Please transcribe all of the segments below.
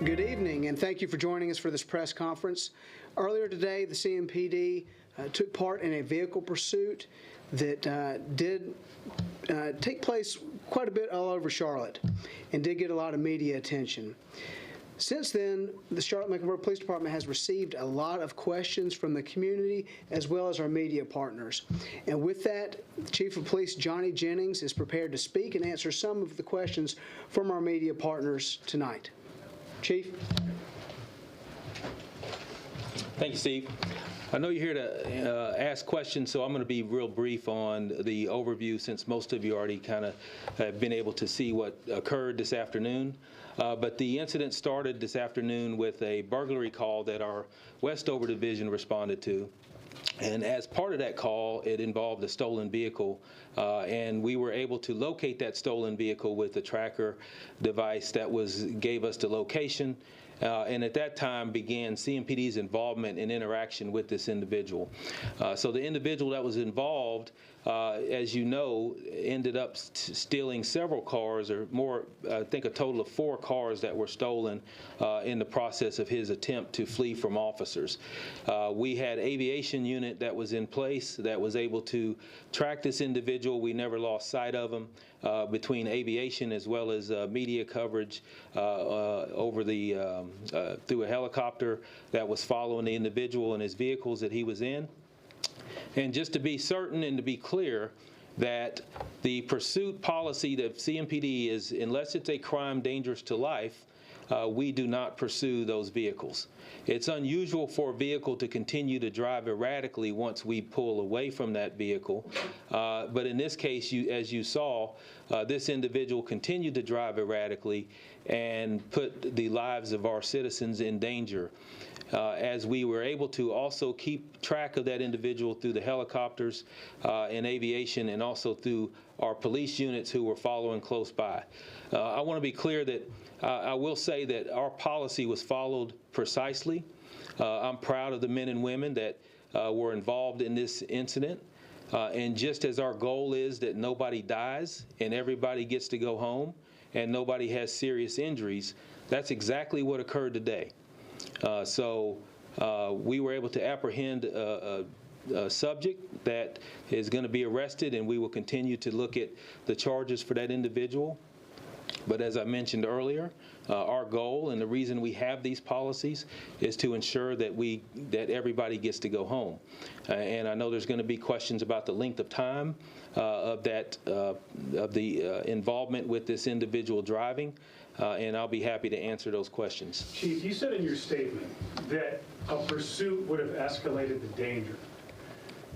Good evening, and thank you for joining us for this press conference. Earlier today, the CMPD took part in a vehicle pursuit that did take place quite a bit all over Charlotte and did get a lot of media attention. Since then, the Charlotte-Mecklenburg Police Department has received a lot of questions from the community as well as our media partners. And with that, Chief of Police Johnny Jennings is prepared to speak and answer some of the questions from our media partners tonight. Chief. Thank you, Steve. I know you're here to ask questions, so I'm going to be real brief on the overview since most of you already kind of have been able to see what occurred this afternoon. But the incident started this afternoon with a burglary call that our Westover Division responded to. And as part of that call, it involved a stolen vehicle, and we were able to locate that stolen vehicle with the tracker device that gave us the location. And at that time began CMPD's involvement and interaction with this individual. So the individual that was involved, as you know, ended up stealing several cars, or more, I think a total of 4 cars that were stolen in the process of his attempt to flee from officers. We had aviation unit that was in place that was able to track this individual. We never lost sight of him between aviation as well as media coverage over the through a helicopter that was following the individual and his vehicles that he was in. And just to be certain and to be clear that the pursuit policy of CMPD is, unless it's a crime dangerous to life, we do not pursue those vehicles. It's unusual for a vehicle to continue to drive erratically once we pull away from that vehicle. But in this case, as you saw, this individual continued to drive erratically and put the lives of our citizens in danger. As we were able to also keep track of that individual through the helicopters and aviation, and also through our police units who were following close by. I want to be clear that I will say that our policy was followed precisely. I'm proud of the men and women that were involved in this incident. And just as our goal is that nobody dies and everybody gets to go home and nobody has serious injuries, that's exactly what occurred today. So we were able to apprehend a subject that is going to be arrested, and we will continue to look at the charges for that individual. But as I mentioned earlier, our goal and the reason we have these policies is to ensure that everybody gets to go home. And I know there's going to be questions about the length of time of the involvement with this individual driving, and I'll be happy to answer those questions. Chief, you said in your statement that a pursuit would have escalated the danger.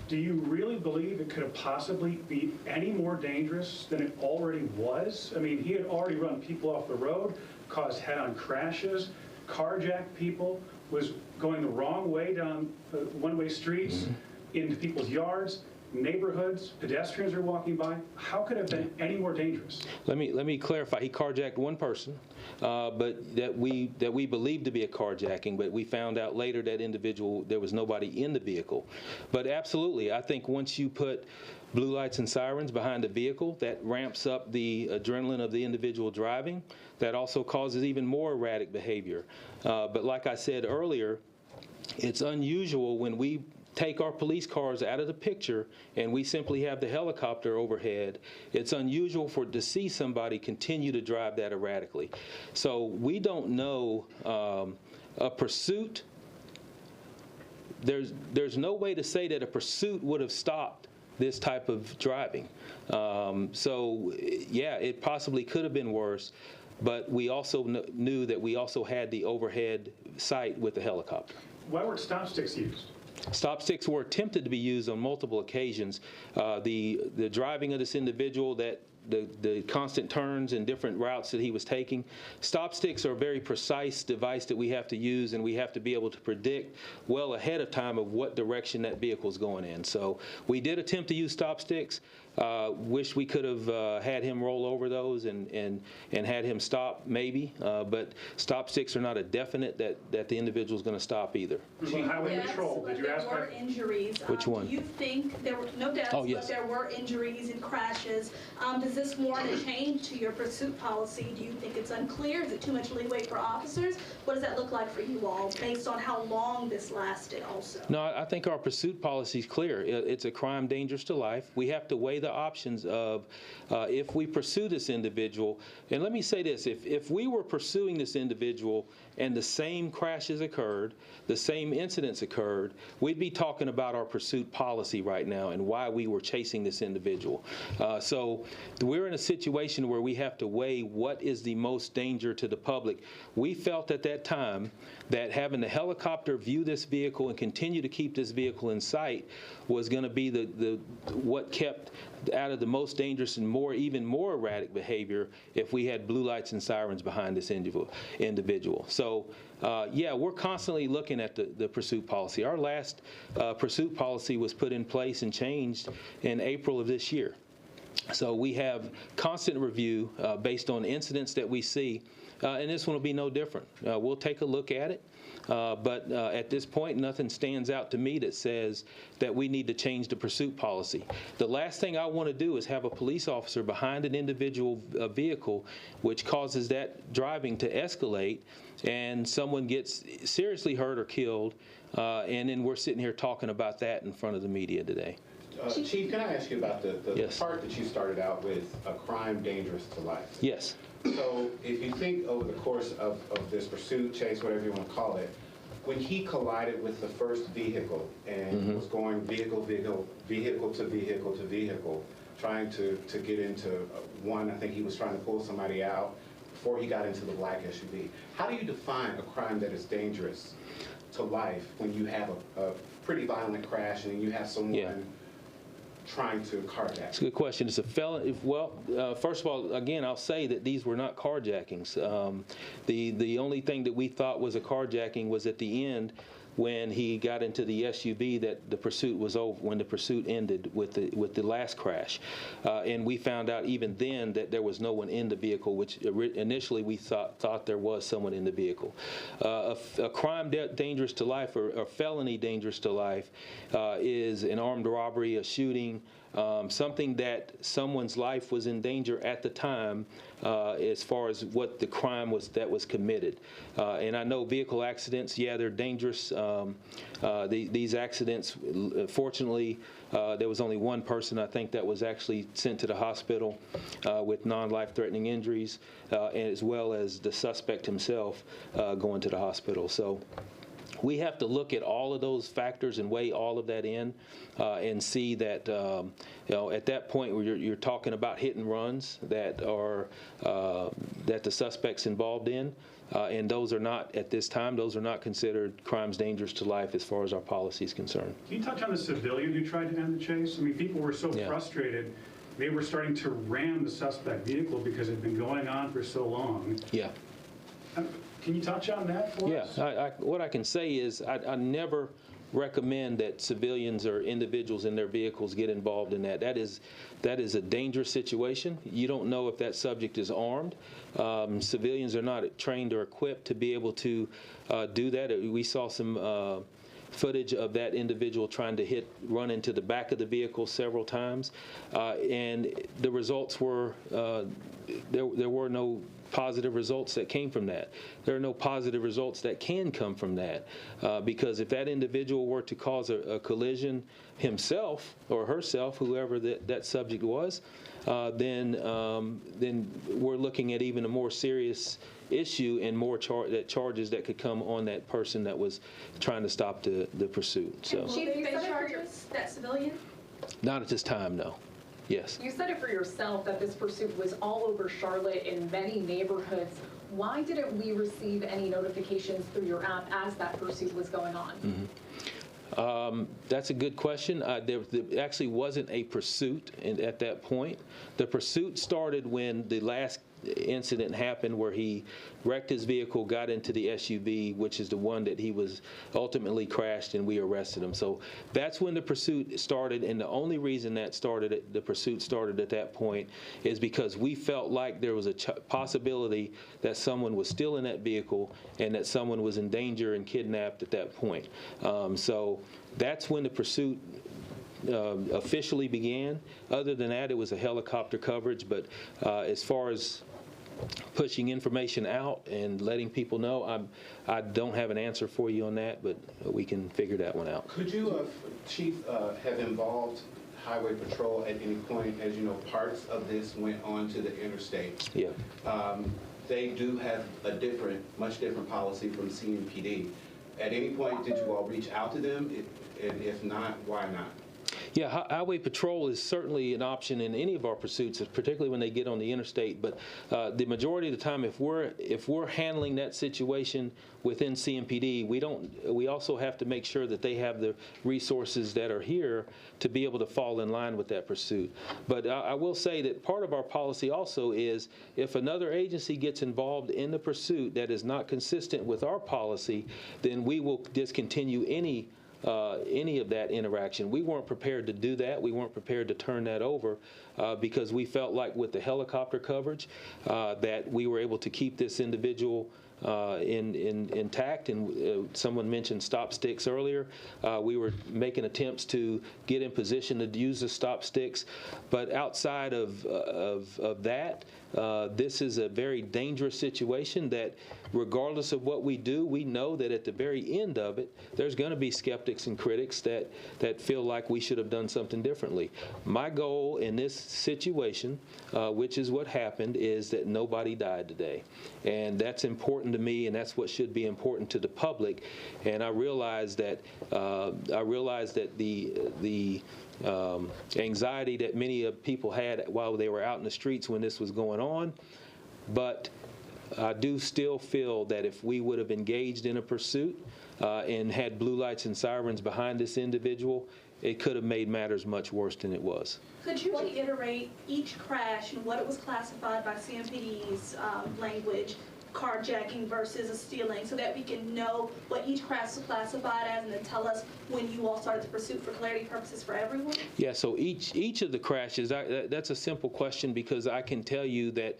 Do you really believe it could have possibly be any more dangerous than it already was? I mean, he had already run people off the road, caused head-on crashes, carjacked people, was going the wrong way down one-way streets, into people's yards, neighborhoods, pedestrians are walking by. How could it have been any more dangerous? Let me clarify. He carjacked one person, but that we believed to be a carjacking, but we found out later that individual, there was nobody in the vehicle. But absolutely, I think once you put blue lights and sirens behind a vehicle, that ramps up the adrenaline of the individual driving. That also causes even more erratic behavior. But like I said earlier, it's unusual when we take our police cars out of the picture and we simply have the helicopter overhead. It's unusual to see somebody continue to drive that erratically. So we don't know a pursuit. There's no way to say that a pursuit would have stopped this type of driving. So yeah, it possibly could have been worse, but we also knew that we also had the overhead sight with the helicopter. Why weren't stop sticks used? Stop sticks were attempted to be used on multiple occasions. The driving of this individual, that the constant turns and different routes that he was taking. Stop sticks are a very precise device that we have to use, and we have to be able to predict well ahead of time of what direction that vehicle is going in. So we did attempt to use stop sticks, Wish we could have had him roll over those and had him stop, maybe. But stop sticks are not a definite that the individual is going to stop either. Well, highway Yes, patrol, but did you ask there were that? injuries. Which one? Do you think there were no deaths, Oh, yes. but there were injuries and crashes? Does this warrant a change to your pursuit policy? Do you think it's unclear? Is it too much leeway for officers? What does that look like for you all, based on how long this lasted also? No, I think our pursuit policy is clear. It's a crime dangerous to life. We have to weigh the options of if we pursue this individual. And let me say this, if we were pursuing this individual and the same crashes occurred, the same incidents occurred, we'd be talking about our pursuit policy right now and why we were chasing this individual. So we're in a situation where we have to weigh what is the most danger to the public. We felt at that time that having the helicopter view this vehicle and continue to keep this vehicle in sight was going to be what kept out of the most dangerous and even more erratic behavior if we had blue lights and sirens behind this individual. So yeah, we're constantly looking at the pursuit policy. Our last pursuit policy was put in place and changed in April of this year. So we have constant review based on incidents that we see, and this one will be no different. We'll take a look at it, but at this point, nothing stands out to me that says that we need to change the pursuit policy. The last thing I want to do is have a police officer behind an individual vehicle, which causes that driving to escalate, and someone gets seriously hurt or killed, and then we're sitting here talking about that in front of the media today. Chief, can I ask you about the Yes. part that you started out with, a crime dangerous to life? Yes. So if you think over the course of this pursuit, chase, whatever you want to call it, when he collided with the first vehicle and was going vehicle to vehicle, trying to get into one, I think he was trying to pull somebody out before he got into the black SUV. How do you define a crime that is dangerous to life when you have a pretty violent crash and you have someone trying to carjack? It's a good question. It's a felon. Well, first of all, again, I'll say that these were not carjackings. The only thing that we thought was a carjacking was at the end when he got into the SUV that the pursuit was over, when the pursuit ended with the last crash. And we found out even then that there was no one in the vehicle, which initially we thought there was someone in the vehicle. A crime dangerous to life or a felony dangerous to life is an armed robbery, a shooting, something that someone's life was in danger at the time as far as what the crime was that was committed. And I know vehicle accidents, yeah, they're dangerous. These accidents, fortunately, there was only one person, I think, that was actually sent to the hospital with non-life-threatening injuries, as well as the suspect himself going to the hospital. So we have to look at all of those factors and weigh all of that in and see that, at that point where you're talking about hit and runs that are that the suspect's involved in, and those are not, at this time, those are not considered crimes dangerous to life as far as our policy is concerned. Can you touch on the civilian who tried to end the chase? I mean, people were so Yeah. frustrated, they were starting to ram the suspect vehicle because it had been going on for so long. Yeah. Can you touch on that for us? Yeah, what I can say is I never recommend that civilians or individuals in their vehicles get involved in that. That is a dangerous situation. You don't know if that subject is armed. Civilians are not trained or equipped to be able to do that. We saw some footage of that individual trying to run into the back of the vehicle several times, and the results were there were no positive results that came from that. There are no positive results that can come from that, because if that individual were to cause a collision himself or herself, whoever that subject was, then we're looking at even a more serious issue and more charges that could come on that person that was trying to stop the pursuit. So, Will they face charges, that civilian? not at this time, no. Yes. You said it for yourself that this pursuit was all over Charlotte in many neighborhoods. Why didn't we receive any notifications through your app as that pursuit was going on? That's a good question. There actually wasn't a pursuit at that point. The pursuit started when the last incident happened where he wrecked his vehicle, got into the SUV, which is the one that he was ultimately crashed, and we arrested him. So that's when the pursuit started, and the only reason that the pursuit started at that point is because we felt like there was a possibility that someone was still in that vehicle and that someone was in danger and kidnapped at that point. So that's when the pursuit officially began. Other than that, it was a helicopter coverage, but as far as pushing information out and letting people know, I don't have an answer for you on that, but we can figure that one out. Could you, Chief, have involved Highway Patrol at any point? As you know, parts of this went on to the interstate. Yeah. They do have a much different policy from CMPD. At any point, did you all reach out to them? And if not, why not? Yeah, Highway Patrol is certainly an option in any of our pursuits, particularly when they get on the interstate. But the majority of the time, if we're handling that situation within CMPD, we also have to make sure that they have the resources that are here to be able to fall in line with that pursuit. But I will say that part of our policy also is if another agency gets involved in the pursuit that is not consistent with our policy, then we will discontinue any of that interaction. We weren't prepared to do that. We weren't prepared to turn that over because we felt like with the helicopter coverage that we were able to keep this individual intact. And someone mentioned stop sticks earlier. We were making attempts to get in position to use the stop sticks. But outside of that, this is a very dangerous situation that regardless of what we do, we know that at the very end of it, there's going to be skeptics and critics that feel like we should have done something differently. My goal in this situation, which is what happened, is that nobody died today. And that's important to me, and that's what should be important to the public. And I realize that the anxiety that many people had while they were out in the streets when this was going on, but I do still feel that if we would have engaged in a pursuit and had blue lights and sirens behind this individual, it could have made matters much worse than it was. Could you reiterate each crash and what it was classified by CMPD's language, carjacking versus a stealing, so that we can know what each crash was classified as, and then tell us when you all started the pursuit for clarity purposes for everyone? Yeah, so each of the crashes, that's a simple question because I can tell you that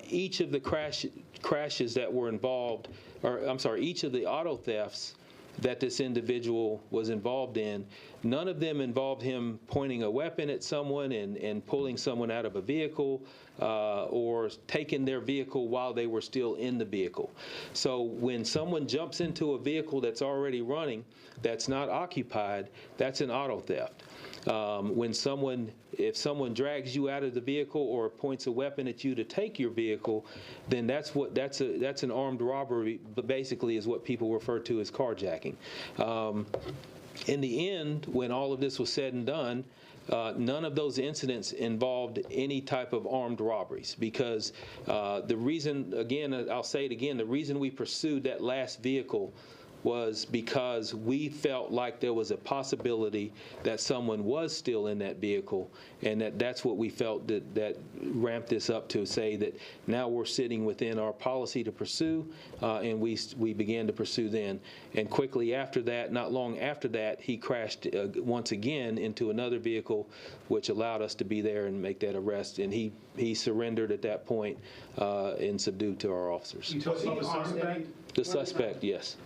each of the crashes that were involved, or I'm sorry, each of the auto thefts that this individual was involved in, none of them involved him pointing a weapon at someone and pulling someone out of a vehicle or taking their vehicle while they were still in the vehicle. So when someone jumps into a vehicle that's already running, that's not occupied, that's an auto theft. If someone drags you out of the vehicle or points a weapon at you to take your vehicle, then that's an armed robbery, but basically is what people refer to as carjacking. In the end, when all of this was said and done, none of those incidents involved any type of armed robberies because the reason, again, I'll say it again, the reason we pursued that last vehicle was because we felt like there was a possibility that someone was still in that vehicle, and that's what we felt that ramped this up to say that now we're sitting within our policy to pursue, and we began to pursue then. And quickly after that, not long after that, he crashed once again into another vehicle, which allowed us to be there and make that arrest, and he surrendered at that point and subdued to our officers. You tell us about the suspect? The suspect, yes.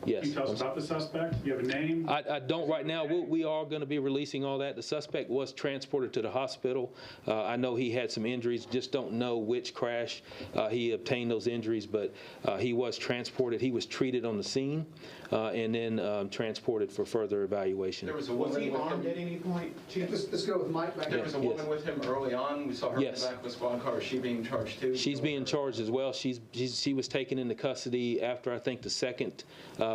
Yes. Can you tell us about the suspect? Do you have a name? I don't right now. We are going to be releasing all that. The suspect was transported to the hospital. I know he had some injuries, just don't know which crash he obtained those injuries, but he was transported. He was treated on the scene and then transported for further evaluation. There was a Was woman he with armed him. at any point, Chief? Let's go with Mike back There there. was a woman with him early on. We saw her Yes. in the back of the squad car. Is she being charged too? She's being charged as well. She was taken into custody after I think the second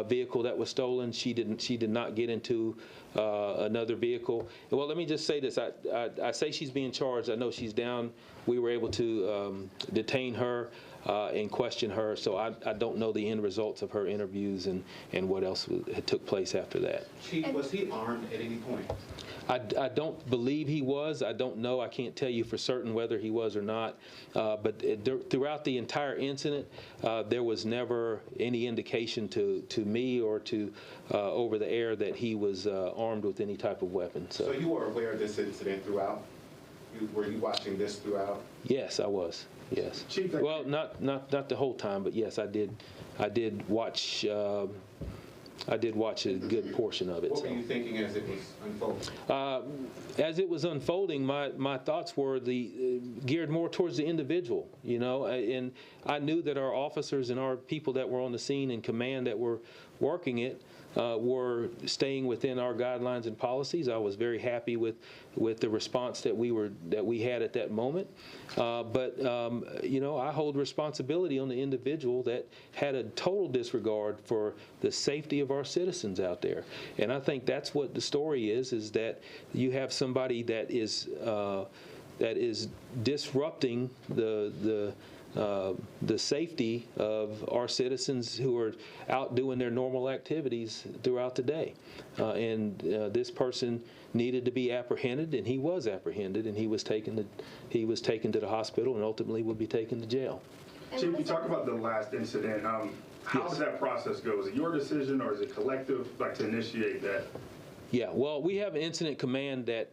vehicle that was stolen. She did not get into another vehicle. Well, let me just say this. I say she's being charged. I know she's down. We were able to detain her. and question her. So I don't know the end results of her interviews and what else had took place after that. Chief, was he armed at any point? I don't believe he was. I don't know. I can't tell you for certain whether he was or not. But throughout the entire incident, there was never any indication to me or to over the air that he was armed with any type of weapon. So you were aware of this incident throughout? Were you watching this throughout? Yes, I was. Yes. Chief, Well, not the whole time, but yes, I did watch. I did watch a good portion of it. What were you thinking as it was unfolding? As it was unfolding, my thoughts were geared more towards the individual, you know, and I knew that our officers and our people that were on the scene and command that were working it were staying within our guidelines and policies. I was very happy with the response that we had at that moment. But you know, I hold responsibility on the individual that had a total disregard for the safety of our citizens out there. And I think that's what the story is that you have somebody that is disrupting the safety of our citizens who are out doing their normal activities throughout the day. And this person needed to be apprehended, and he was apprehended, and he was taken to the hospital and ultimately will be taken to jail. Chief, you talk about the last incident. How does that process go? Is it your decision or is it collective, like to initiate that? Yeah, well, we have an incident command that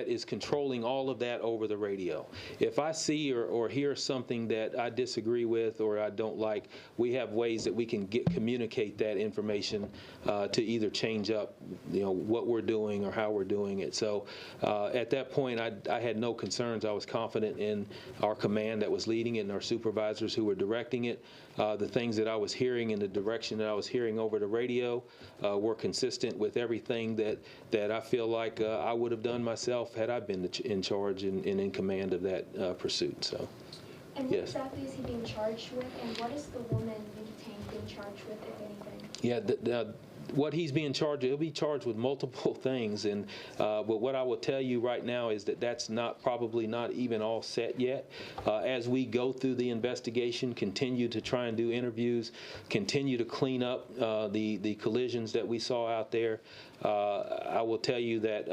is controlling all of that over the radio. If I see or hear something that I disagree with or I don't like, we have ways that we can communicate that information to either change up, you know, what we're doing or how we're doing it. So at that point, I had no concerns. I was confident in our command that was leading it and our supervisors who were directing it. The things that I was hearing and the direction that I was hearing over the radio were consistent with everything that I feel like I would have done myself had I been in charge and in command of that pursuit. So, and what yes. exactly is he being charged with, and what is the woman being charged with, if anything? Yeah, what he's being charged, he'll be charged with multiple things, and but what I will tell you right now is that that's probably not even all set yet. As we go through the investigation, continue to try and do interviews, continue to clean up the collisions that we saw out there, I will tell you that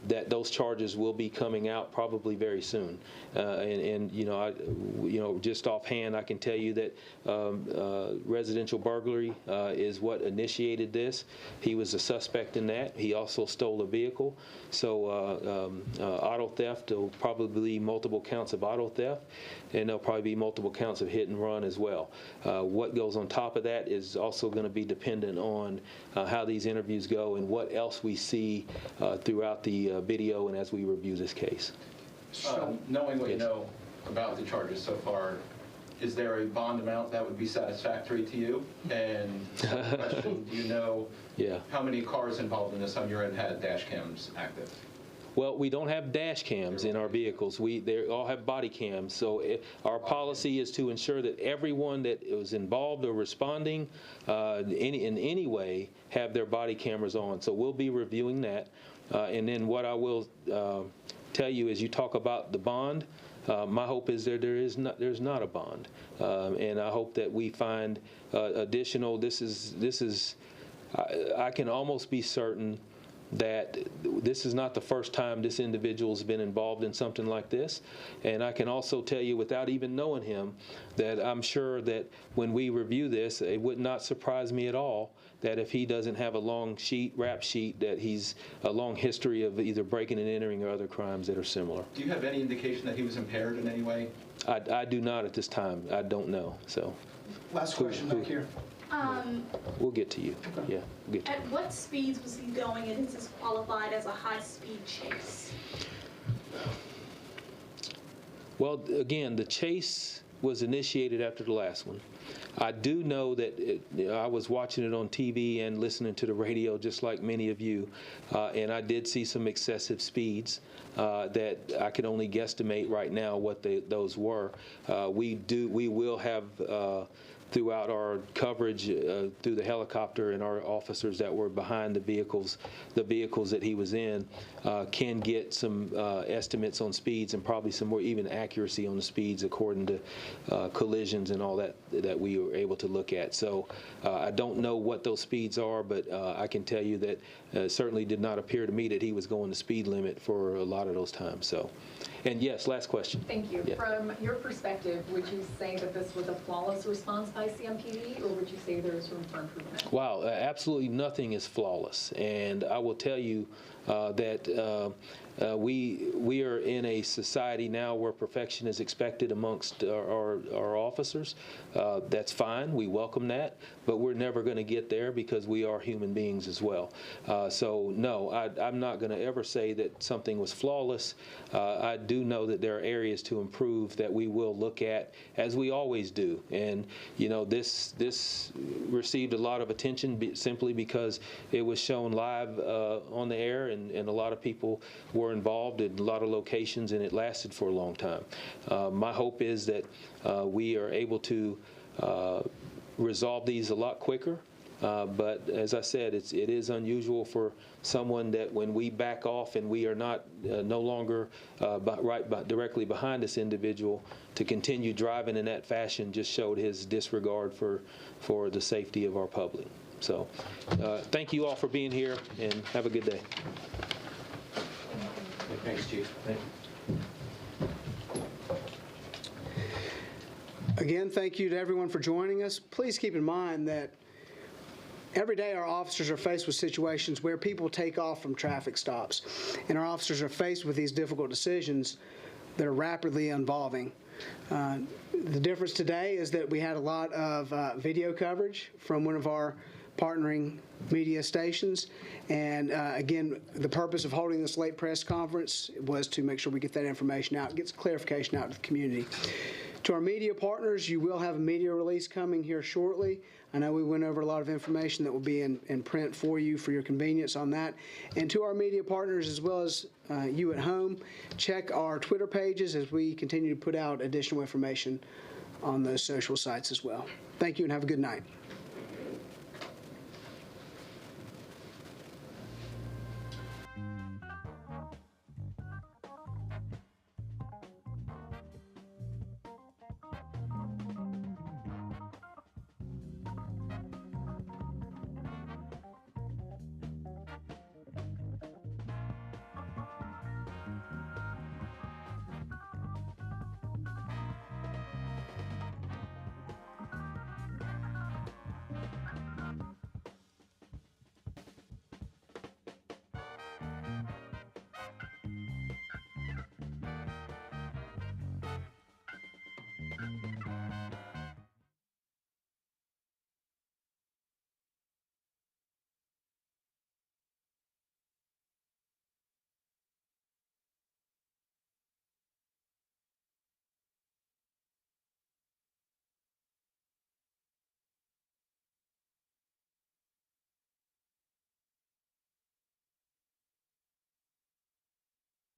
that those charges will be coming out probably very soon. And you know, just offhand, I can tell you that residential burglary is what initiated this. He was a suspect in that. He also stole a vehicle. So auto theft, there'll probably be multiple counts of auto theft, and there'll probably be multiple counts of hit and run as well. What goes on top of that is also going to be dependent on how these interviews go and what else we see throughout the video and as we review this case. Knowing what you know about the charges so far, is there a bond amount that would be satisfactory to you? And second question, do you know how many cars involved in this on your end had dash cams active? Well, we don't have dash cams in our vehicles. They all have body cams. So our policy is to ensure that everyone that was involved or responding in any way have their body cameras on. So we'll be reviewing that. And then what I will tell you is, you talk about the bond. My hope is that there's not a bond, and I hope that we find additional. I can almost be certain that this is not the first time this individual's been involved in something like this. And I can also tell you, without even knowing him, that I'm sure that when we review this, it would not surprise me at all that if he doesn't have a long rap sheet, that he's a long history of either breaking and entering or other crimes that are similar. Do you have any indication that he was impaired in any way? I do not at this time. I don't know. So. Last question back here. We'll get to you. Yeah, we'll get to you. At what speeds was he going, and is this qualified as a high-speed chase? Well, again, the chase was initiated after the last one. I do know that I was watching it on TV and listening to the radio just like many of you, and I did see some excessive speeds that I can only guesstimate right now what those were. We will have throughout our coverage through the helicopter and our officers that were behind the vehicles that he was in, can get some estimates on speeds and probably some more even accuracy on the speeds according to collisions and all that we were able to look at. So I don't know what those speeds are, but I can tell you that it certainly did not appear to me that he was going the speed limit for a lot of those times. So, and yes, last question. Thank you. Yeah. From your perspective, would you say that this was a flawless response by CMPD, or would you say there's room for improvement? Wow, absolutely nothing is flawless. And I will tell you that we are in a society now where perfection is expected amongst our officers. That's fine. We welcome that. But we're never going to get there because we are human beings as well. So, no, I'm not going to ever say that something was flawless. I do know that there are areas to improve that we will look at, as we always do. And, you know, this received a lot of attention simply because it was shown live on the air, and a lot of people were involved in a lot of locations, and it lasted for a long time. My hope is that we are able to resolve these a lot quicker. But as I said, it is unusual for someone that when we back off and we are not no longer directly behind this individual to continue driving in that fashion just showed his disregard for the safety of our public. So thank you all for being here, and have a good day. Thanks, Chief. Thank you. Again, thank you to everyone for joining us. Please keep in mind that every day our officers are faced with situations where people take off from traffic stops, and our officers are faced with these difficult decisions that are rapidly evolving. The difference today is that we had a lot of video coverage from one of our partnering media stations, and again, the purpose of holding this late press conference was to make sure we get that information out, get some clarification out to the community. To our media partners, you will have a media release coming here shortly. I know we went over a lot of information that will be in print for you for your convenience on that. And to our media partners, as well as you at home, check our Twitter pages as we continue to put out additional information on those social sites as well. Thank you and have a good night.